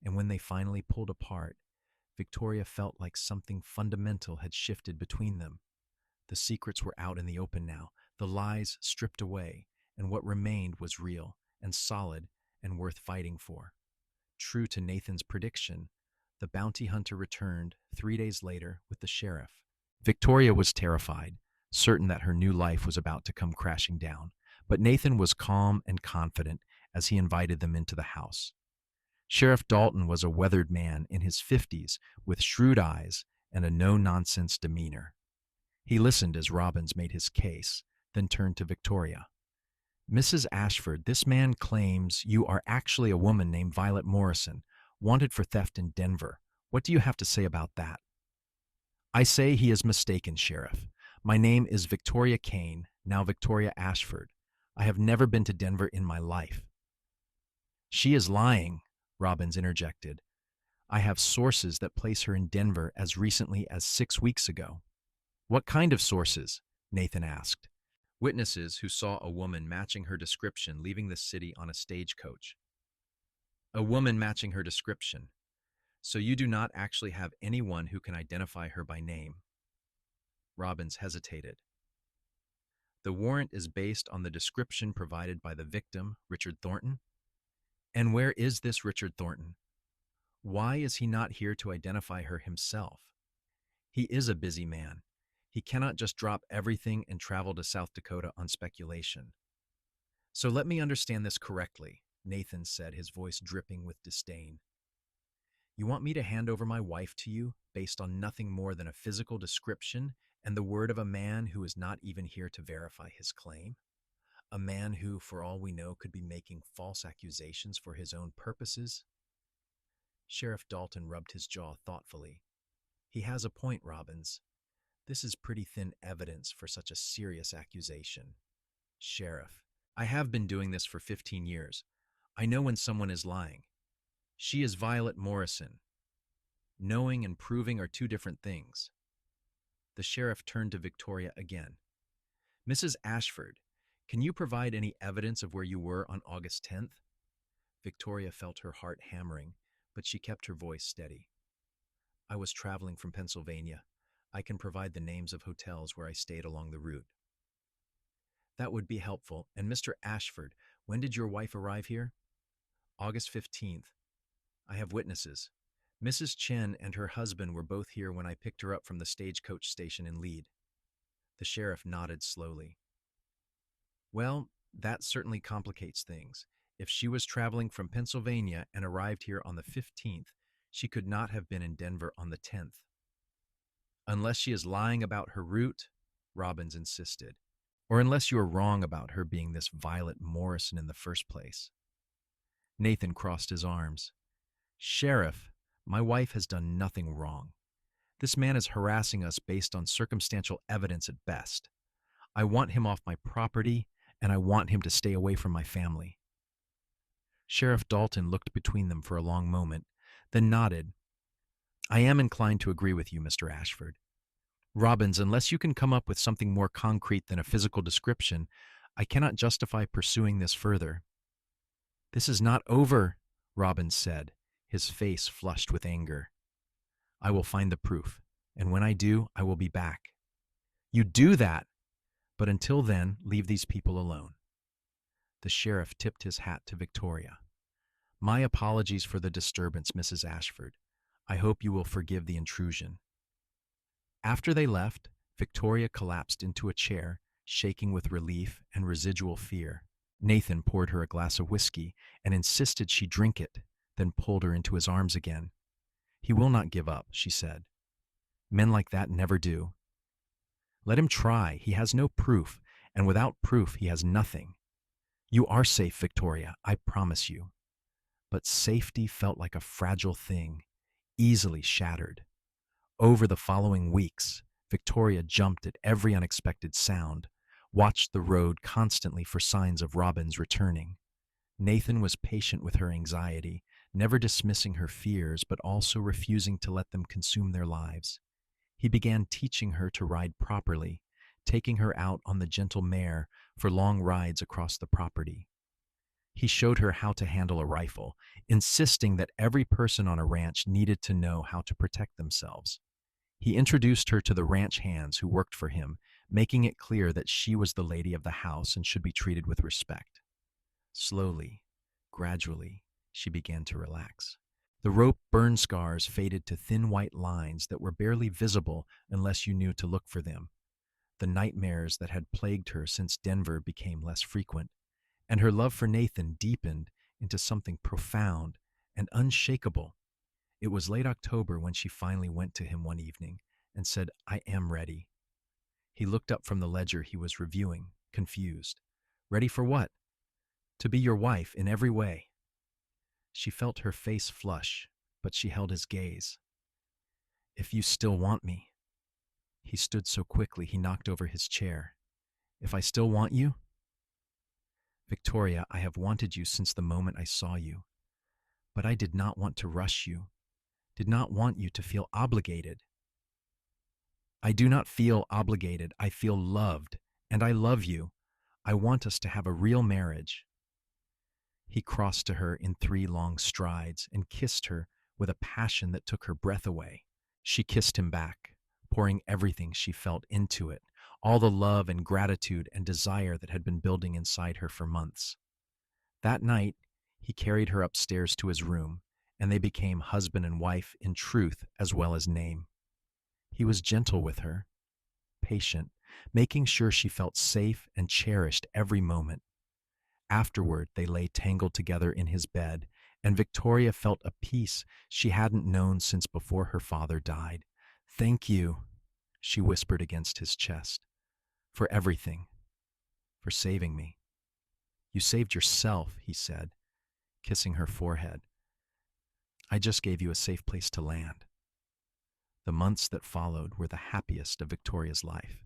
and when they finally pulled apart, Victoria felt like something fundamental had shifted between them. The secrets were out in the open now, the lies stripped away, and what remained was real and solid and worth fighting for. True to Nathan's prediction, the bounty hunter returned 3 days later with the sheriff. Victoria was terrified, certain that her new life was about to come crashing down, but Nathan was calm and confident as he invited them into the house. Sheriff Dalton was a weathered man in his 50s with shrewd eyes and a no-nonsense demeanor. He listened as Robbins made his case, then turned to Victoria. Mrs. Ashford, this man claims you are actually a woman named Violet Morrison, wanted for theft in Denver. What do you have to say about that? I say he is mistaken, Sheriff. My name is Victoria Kane, now Victoria Ashford. I have never been to Denver in my life. She is lying, Robbins interjected. I have sources that place her in Denver as recently as 6 weeks ago. What kind of sources? Nathan asked. Witnesses who saw a woman matching her description leaving the city on a stagecoach. A woman matching her description. So you do not actually have anyone who can identify her by name. Robbins hesitated. The warrant is based on the description provided by the victim, Richard Thornton. And where is this Richard Thornton? Why is he not here to identify her himself? He is a busy man. He cannot just drop everything and travel to South Dakota on speculation. So let me understand this correctly, Nathan said, his voice dripping with disdain. You want me to hand over my wife to you based on nothing more than a physical description and the word of a man who is not even here to verify his claim? A man who, for all we know, could be making false accusations for his own purposes? Sheriff Dalton rubbed his jaw thoughtfully. He has a point, Robbins. This is pretty thin evidence for such a serious accusation. Sheriff, I have been doing this for 15 years. I know when someone is lying. She is Violet Morrison. Knowing and proving are two different things. The sheriff turned to Victoria again. Mrs. Ashford, can you provide any evidence of where you were on August 10th? Victoria felt her heart hammering, but she kept her voice steady. I was traveling from Pennsylvania. I can provide the names of hotels where I stayed along the route. That would be helpful. And Mr. Ashford, when did your wife arrive here? August 15th. I have witnesses. Mrs. Chen and her husband were both here when I picked her up from the stagecoach station in Lead. The sheriff nodded slowly. Well, that certainly complicates things. If she was traveling from Pennsylvania and arrived here on the 15th, she could not have been in Denver on the 10th. Unless she is lying about her route, Robbins insisted. Or unless you are wrong about her being this Violet Morrison in the first place. Nathan crossed his arms. Sheriff, my wife has done nothing wrong. This man is harassing us based on circumstantial evidence at best. I want him off my property, and I want him to stay away from my family. Sheriff Dalton looked between them for a long moment, then nodded. I am inclined to agree with you, Mr. Ashford. Robbins, unless you can come up with something more concrete than a physical description, I cannot justify pursuing this further. This is not over, Robbins said, his face flushed with anger. I will find the proof, and when I do, I will be back. You do that! But until then, leave these people alone. The sheriff tipped his hat to Victoria. My apologies for the disturbance, Mrs. Ashford. I hope you will forgive the intrusion. After they left, Victoria collapsed into a chair, shaking with relief and residual fear. Nathan poured her a glass of whiskey and insisted she drink it, then pulled her into his arms again. He will not give up, she said. Men like that never do. Let him try. He has no proof, and without proof he has nothing. You are safe, Victoria, I promise you. But safety felt like a fragile thing, easily shattered. Over the following weeks, Victoria jumped at every unexpected sound, watched the road constantly for signs of Robbins returning. Nathan was patient with her anxiety, never dismissing her fears, but also refusing to let them consume their lives. He began teaching her to ride properly, taking her out on the gentle mare for long rides across the property. He showed her how to handle a rifle, insisting that every person on a ranch needed to know how to protect themselves. He introduced her to the ranch hands who worked for him, making it clear that she was the lady of the house and should be treated with respect. Slowly, gradually, she began to relax. The rope burn scars faded to thin white lines that were barely visible unless you knew to look for them. The nightmares that had plagued her since Denver became less frequent, and her love for Nathan deepened into something profound and unshakable. It was late October when she finally went to him one evening and said, I am ready. He looked up from the ledger he was reviewing, confused. Ready for what? To be your wife in every way. She felt her face flush, but she held his gaze. If you still want me. He stood so quickly he knocked over his chair. If I still want you? Victoria, I have wanted you since the moment I saw you. But I did not want to rush you, did not want you to feel obligated. I do not feel obligated. I feel loved, and I love you. I want us to have a real marriage. He crossed to her in 3 long strides and kissed her with a passion that took her breath away. She kissed him back, pouring everything she felt into it, all the love and gratitude and desire that had been building inside her for months. That night, he carried her upstairs to his room, and they became husband and wife in truth as well as name. He was gentle with her, patient, making sure she felt safe and cherished every moment. Afterward, they lay tangled together in his bed, and Victoria felt a peace she hadn't known since before her father died. Thank you, she whispered against his chest, for everything, for saving me. You saved yourself, he said, kissing her forehead. I just gave you a safe place to land. The months that followed were the happiest of Victoria's life.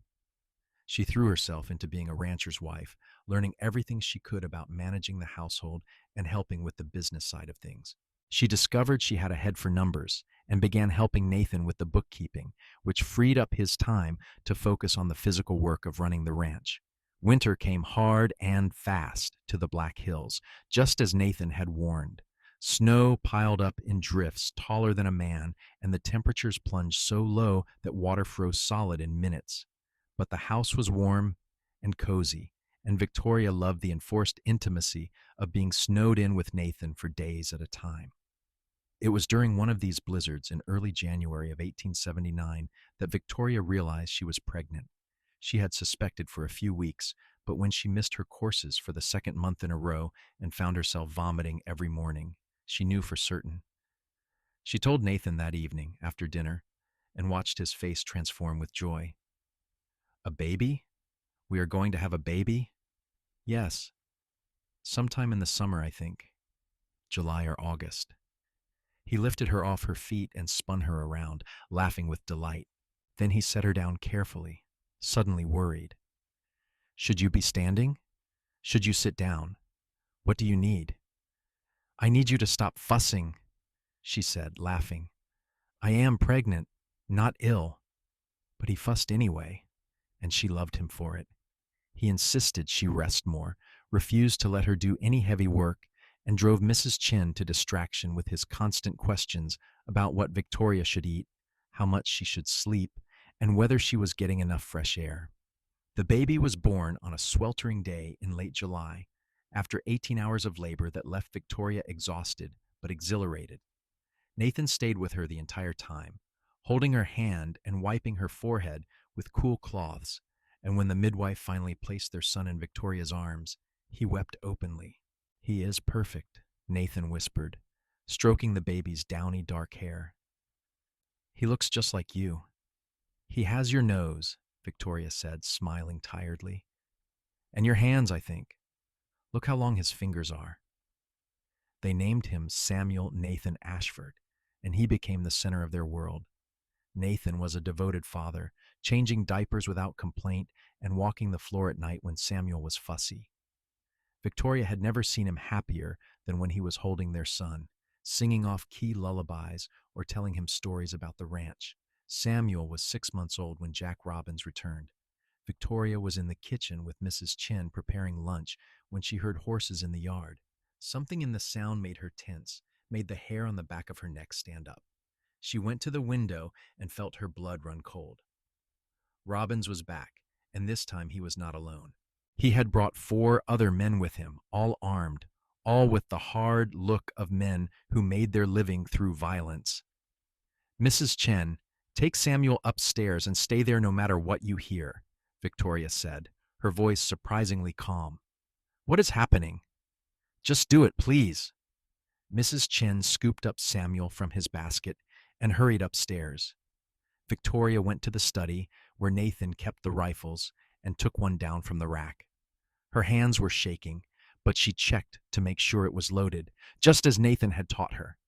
She threw herself into being a rancher's wife, learning everything she could about managing the household and helping with the business side of things. She discovered she had a head for numbers and began helping Nathan with the bookkeeping, which freed up his time to focus on the physical work of running the ranch. Winter came hard and fast to the Black Hills, just as Nathan had warned. Snow piled up in drifts taller than a man, and the temperatures plunged so low that water froze solid in minutes. But the house was warm and cozy, and Victoria loved the enforced intimacy of being snowed in with Nathan for days at a time. It was during one of these blizzards in early January of 1879 that Victoria realized she was pregnant. She had suspected for a few weeks, but when she missed her courses for the second month in a row and found herself vomiting every morning, she knew for certain. She told Nathan that evening, after dinner, and watched his face transform with joy. "A baby? We are going to have a baby?" "Yes. Sometime in the summer, I think. July or August." He lifted her off her feet and spun her around, laughing with delight. Then he set her down carefully, suddenly worried. "Should you be standing? Should you sit down? What do you need?" "I need you to stop fussing," she said, laughing. "I am pregnant, not ill." But he fussed anyway, and she loved him for it. He insisted she rest more, refused to let her do any heavy work, and drove Mrs. Chin to distraction with his constant questions about what Victoria should eat, how much she should sleep, and whether she was getting enough fresh air. The baby was born on a sweltering day in late July, after 18 hours of labor that left Victoria exhausted but exhilarated. Nathan stayed with her the entire time, holding her hand and wiping her forehead with cool cloths, and when the midwife finally placed their son in Victoria's arms, he wept openly. "He is perfect," Nathan whispered, stroking the baby's downy dark hair. "He looks just like you." "He has your nose," Victoria said, smiling tiredly. "And your hands, I think. Look how long his fingers are." They named him Samuel Nathan Ashford, and he became the center of their world. Nathan was a devoted father, changing diapers without complaint and walking the floor at night when Samuel was fussy. Victoria had never seen him happier than when he was holding their son, singing off key lullabies or telling him stories about the ranch. Samuel was 6 months old when Jack Robbins returned. Victoria was in the kitchen with Mrs. Chin preparing lunch when she heard horses in the yard. Something in the sound made her tense, made the hair on the back of her neck stand up. She went to the window and felt her blood run cold. Robbins was back, and this time he was not alone. He had brought 4 other men with him, all armed, all with the hard look of men who made their living through violence. "Mrs. Chen, take Samuel upstairs and stay there no matter what you hear," Victoria said, her voice surprisingly calm. "What is happening? Just do it, please." Mrs. Chen scooped up Samuel from his basket and hurried upstairs. Victoria went to the study where Nathan kept the rifles and took one down from the rack. Her hands were shaking, but she checked to make sure it was loaded, just as Nathan had taught her.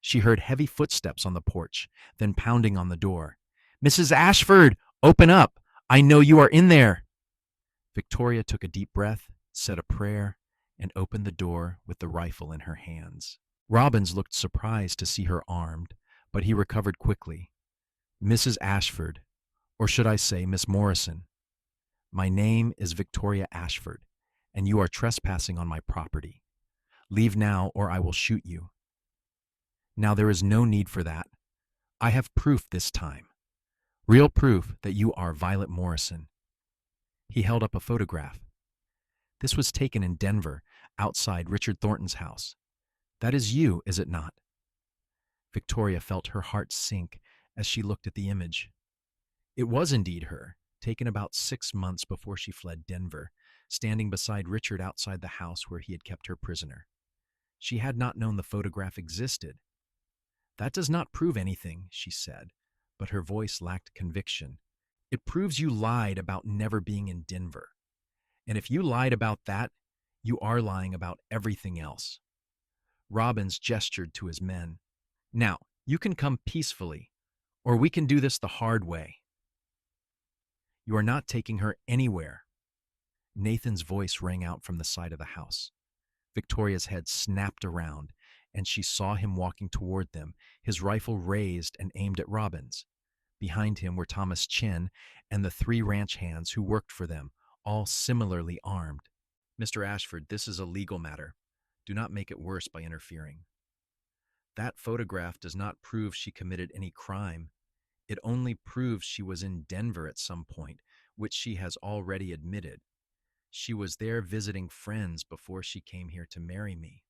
She heard heavy footsteps on the porch, then pounding on the door. "Mrs. Ashford, open up! I know you are in there!" Victoria took a deep breath, said a prayer, and opened the door with the rifle in her hands. Robbins looked surprised to see her armed, but he recovered quickly. "Mrs. Ashford, or should I say Miss Morrison, my name is Victoria Ashford, and you are trespassing on my property. Leave now or I will shoot you." "Now there is no need for that. I have proof this time. Real proof that you are Violet Morrison." He held up a photograph. "This was taken in Denver, outside Richard Thornton's house. That is you, is it not?" Victoria felt her heart sink as she looked at the image. It was indeed her, taken about 6 months before she fled Denver, standing beside Richard outside the house where he had kept her prisoner. She had not known the photograph existed. "That does not prove anything," she said, but her voice lacked conviction. "It proves you lied about never being in Denver. And if you lied about that, you are lying about everything else." Robbins gestured to his men. "Now, you can come peacefully, Or we can do this the hard way. You are not taking her anywhere. Nathan's voice rang out from the side of the house. Victoria's head snapped around, and she saw him walking toward them, his rifle raised and aimed at Robbins. Behind him were Thomas Chin and the three ranch hands who worked for them, all similarly armed. Mr. Ashford, this is a legal matter. Do not make it worse by interfering. That photograph does not prove she committed any crime. It only proves she was in Denver at some point, which she has already admitted. She was there visiting friends before she came here to marry me.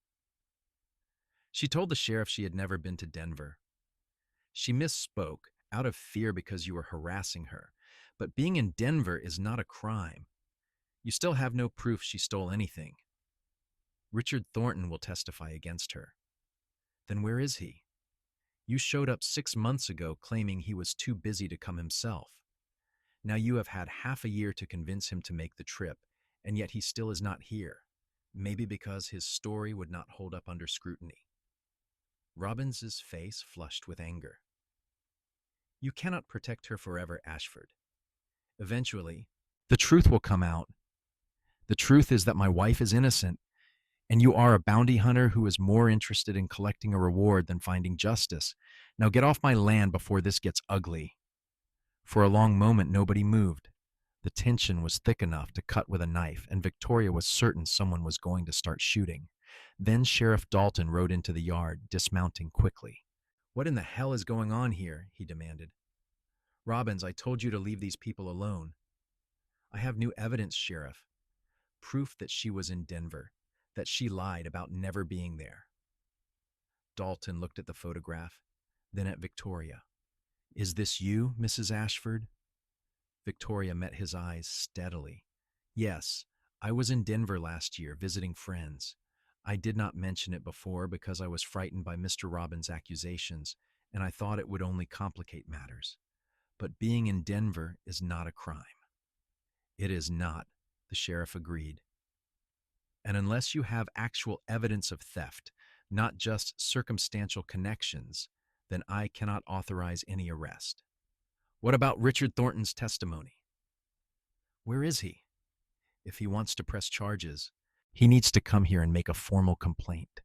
She told the sheriff she had never been to Denver. She misspoke out of fear because you were harassing her. But being in Denver is not a crime. You still have no proof she stole anything. Richard Thornton will testify against her. Then where is he? You showed up 6 months ago claiming he was too busy to come himself. Now you have had half a year to convince him to make the trip, and yet he still is not here. Maybe because his story would not hold up under scrutiny. Robbins's face flushed with anger. You cannot protect her forever, Ashford. Eventually, the truth will come out. The truth is that my wife is innocent, and you are a bounty hunter who is more interested in collecting a reward than finding justice. Now get off my land before this gets ugly. For a long moment, nobody moved. The tension was thick enough to cut with a knife, and Victoria was certain someone was going to start shooting. Then Sheriff Dalton rode into the yard, dismounting quickly. What in the hell is going on here? He demanded. Robbins, I told you to leave these people alone. I have new evidence, Sheriff. Proof that she was in Denver, that she lied about never being there. Dalton looked at the photograph, then at Victoria. Is this you, Mrs. Ashford? Victoria met his eyes steadily. Yes, I was in Denver last year visiting friends. I did not mention it before because I was frightened by Mr. Robbins' accusations, and I thought it would only complicate matters. But being in Denver is not a crime. It is not, the sheriff agreed. And unless you have actual evidence of theft, not just circumstantial connections, then I cannot authorize any arrest. What about Richard Thornton's testimony? Where is he? If he wants to press charges, he needs to come here and make a formal complaint.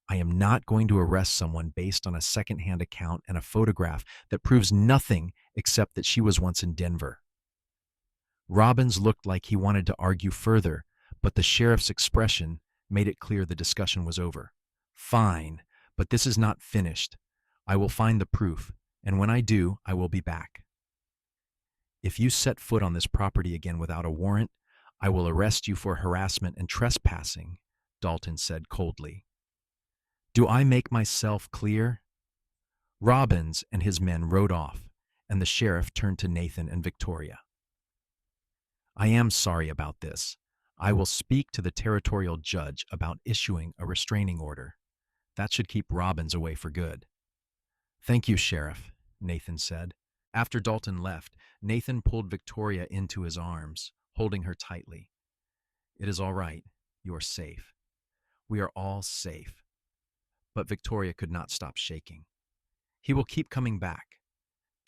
I am not going to arrest someone based on a second-hand account and a photograph that proves nothing except that she was once in Denver. Robbins looked like he wanted to argue further, but the sheriff's expression made it clear the discussion was over. Fine, but this is not finished. I will find the proof, and when I do, I will be back. If you set foot on this property again without a warrant, I will arrest you for harassment and trespassing, Dalton said coldly. Do I make myself clear? Robbins and his men rode off, and the sheriff turned to Nathan and Victoria. I am sorry about this. I will speak to the territorial judge about issuing a restraining order. That should keep Robbins away for good. Thank you, Sheriff, Nathan said. After Dalton left, Nathan pulled Victoria into his arms, holding her tightly. It is all right. You are safe. We are all safe. But Victoria could not stop shaking. He will keep coming back.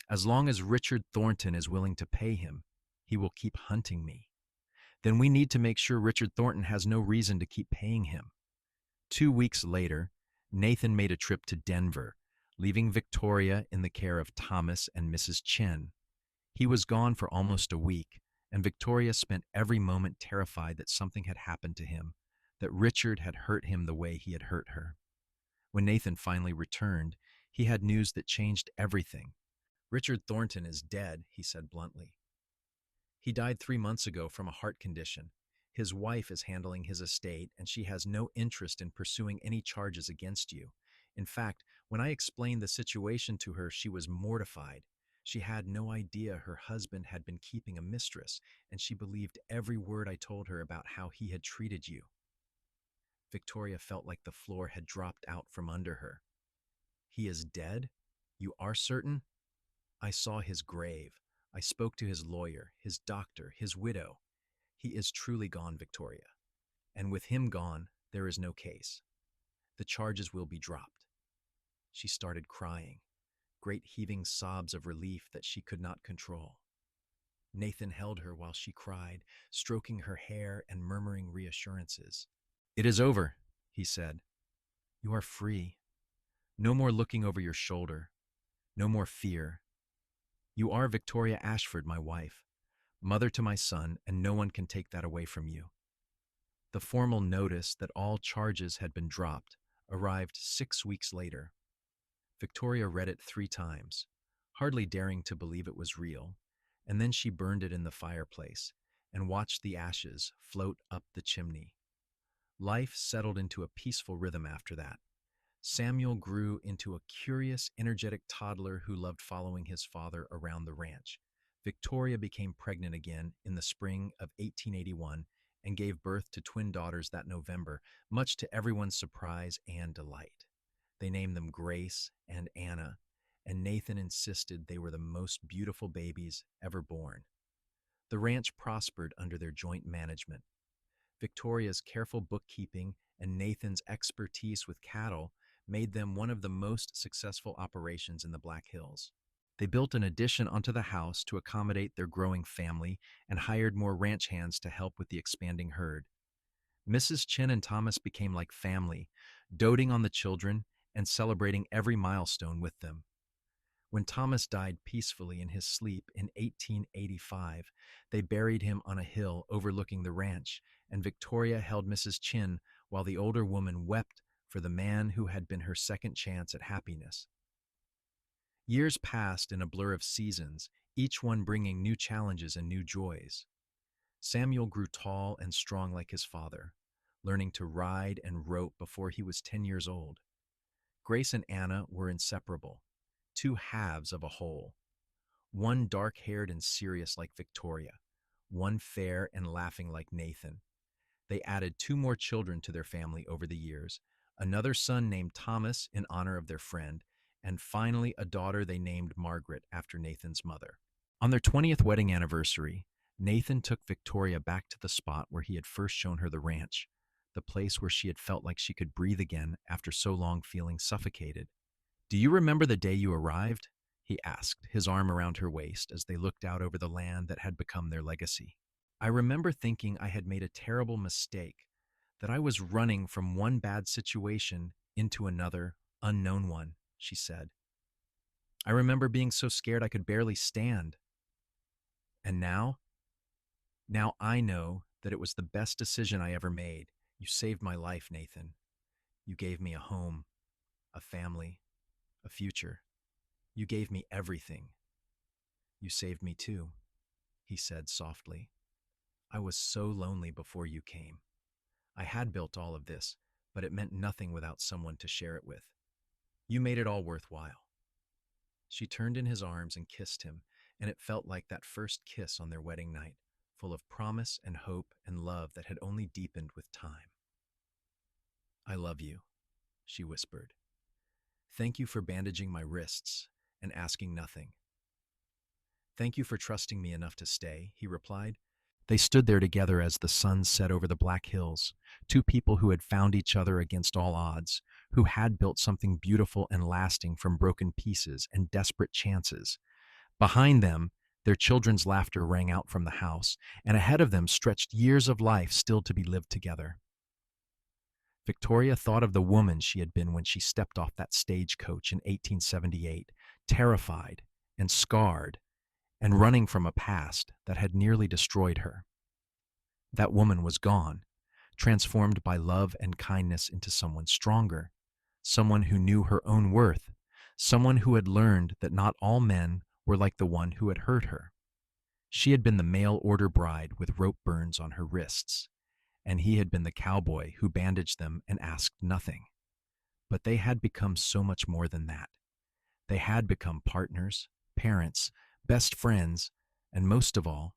As long as Richard Thornton is willing to pay him, he will keep hunting me. Then we need to make sure Richard Thornton has no reason to keep paying him. 2 weeks later, Nathan made a trip to Denver, leaving Victoria in the care of Thomas and Mrs. Chen. He was gone for almost a week, and Victoria spent every moment terrified that something had happened to him, that Richard had hurt him the way he had hurt her. When Nathan finally returned, he had news that changed everything. Richard Thornton is dead, he said bluntly. He died 3 months ago from a heart condition. His wife is handling his estate, and she has no interest in pursuing any charges against you. In fact, when I explained the situation to her, she was mortified. She had no idea her husband had been keeping a mistress, and she believed every word I told her about how he had treated you. Victoria felt like the floor had dropped out from under her. He is dead? You are certain? I saw his grave. I spoke to his lawyer, his doctor, his widow. He is truly gone, Victoria. And with him gone, there is no case. The charges will be dropped. She started crying. great heaving sobs of relief that she could not control. Nathan held her while she cried, stroking her hair and murmuring reassurances. "It is over," he said. "You are free. No more looking over your shoulder. No more fear. You are Victoria Ashford, my wife, mother to my son, and no one can take that away from you." The formal notice that all charges had been dropped arrived 6 weeks later. Victoria read it 3 times, hardly daring to believe it was real, and then she burned it in the fireplace and watched the ashes float up the chimney. Life settled into a peaceful rhythm after that. Samuel grew into a curious, energetic toddler who loved following his father around the ranch. Victoria became pregnant again in the spring of 1881 and gave birth to twin daughters that November, much to everyone's surprise and delight. They named them Grace and Anna, and Nathan insisted they were the most beautiful babies ever born. The ranch prospered under their joint management. Victoria's careful bookkeeping and Nathan's expertise with cattle made them one of the most successful operations in the Black Hills. They built an addition onto the house to accommodate their growing family and hired more ranch hands to help with the expanding herd. Mrs. Chin and Thomas became like family, doting on the children and celebrating every milestone with them. When Thomas died peacefully in his sleep in 1885, they buried him on a hill overlooking the ranch, and Victoria held Mrs. Chin while the older woman wept for the man who had been her second chance at happiness. Years passed in a blur of seasons, each one bringing new challenges and new joys. Samuel grew tall and strong like his father, learning to ride and rope before he was 10 years old. Grace and Anna were inseparable, two halves of a whole. One dark-haired and serious like Victoria, one fair and laughing like Nathan. They added 2 more children to their family over the years, another son named Thomas in honor of their friend, and finally a daughter they named Margaret after Nathan's mother. On their 20th wedding anniversary, Nathan took Victoria back to the spot where he had first shown her the ranch, the place where she had felt like she could breathe again after so long feeling suffocated. "Do you remember the day you arrived?" he asked, his arm around her waist as they looked out over the land that had become their legacy. "I remember thinking I had made a terrible mistake, that I was running from one bad situation into another, unknown one," she said. "I remember being so scared I could barely stand. And now? Now I know that it was the best decision I ever made. You saved my life, Nathan. You gave me a home, a family, a future. You gave me everything. You saved me too," he said softly. "I was so lonely before you came. I had built all of this, but it meant nothing without someone to share it with. You made it all worthwhile." She turned in his arms and kissed him, and it felt like that first kiss on their wedding night, full of promise and hope and love that had only deepened with time. "I love you," she whispered. "Thank you for bandaging my wrists and asking nothing." "Thank you for trusting me enough to stay," he replied. They stood there together as the sun set over the Black Hills, 2 people who had found each other against all odds, who had built something beautiful and lasting from broken pieces and desperate chances. Behind them, their children's laughter rang out from the house, and ahead of them stretched years of life still to be lived together. Victoria thought of the woman she had been when she stepped off that stagecoach in 1878, terrified and scarred, and running from a past that had nearly destroyed her. That woman was gone, transformed by love and kindness into someone stronger, someone who knew her own worth, someone who had learned that not all men were like the one who had hurt her. She had been the mail-order bride with rope burns on her wrists, and he had been the cowboy who bandaged them and asked nothing. But they had become so much more than that. They had become partners, parents, best friends, and most of all,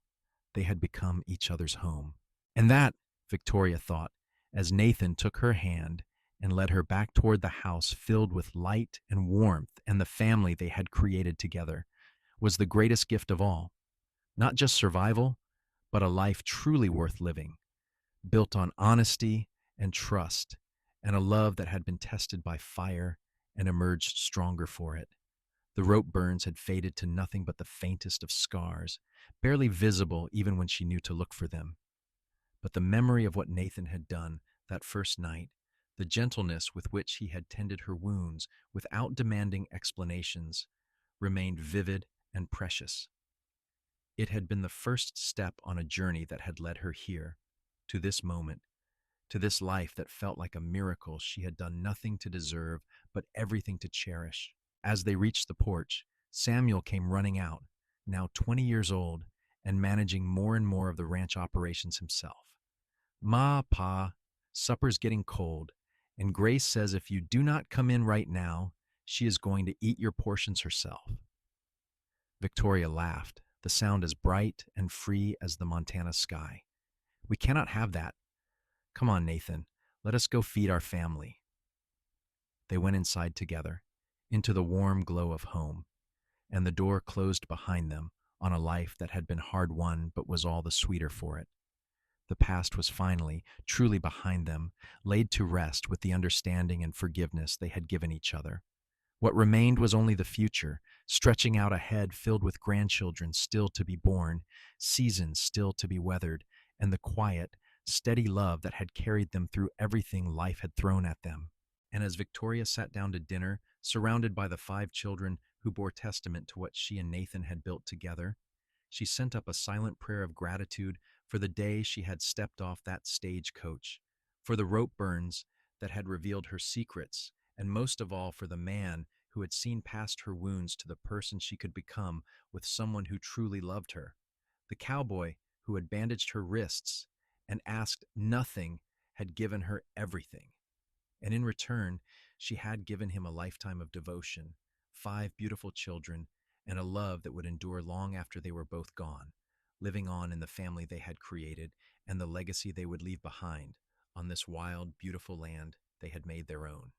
they had become each other's home. And that, Victoria thought, as Nathan took her hand and led her back toward the house filled with light and warmth and the family they had created together, was the greatest gift of all. Not just survival, but a life truly worth living, built on honesty and trust, and a love that had been tested by fire and emerged stronger for it. The rope burns had faded to nothing but the faintest of scars, barely visible even when she knew to look for them. But the memory of what Nathan had done that first night, the gentleness with which he had tended her wounds without demanding explanations, remained vivid and precious. It had been the first step on a journey that had led her here, to this moment, to this life that felt like a miracle she had done nothing to deserve but everything to cherish. As they reached the porch, Samuel came running out, now 20 years old and managing more and more of the ranch operations himself. Ma, Pa, supper's getting cold, and Grace says if you do not come in right now, she is going to eat your portions herself. Victoria laughed, the sound as bright and free as the Montana sky. We cannot have that. Come on, Nathan, let us go feed our family. They went inside together, into the warm glow of home, and the door closed behind them on a life that had been hard won but was all the sweeter for it. The past was finally, truly behind them, laid to rest with the understanding and forgiveness they had given each other. What remained was only the future, stretching out ahead filled with grandchildren still to be born, seasons still to be weathered, and the quiet, steady love that had carried them through everything life had thrown at them. And as Victoria sat down to dinner, surrounded by the 5 children who bore testament to what she and Nathan had built together, she sent up a silent prayer of gratitude for the day she had stepped off that stagecoach, for the rope burns that had revealed her secrets, and most of all for the man who had seen past her wounds to the person she could become with someone who truly loved her, the cowboy who had bandaged her wrists and asked nothing had given her everything. And in return, she had given him a lifetime of devotion, 5 beautiful children, and a love that would endure long after they were both gone, living on in the family they had created and the legacy they would leave behind on this wild, beautiful land they had made their own.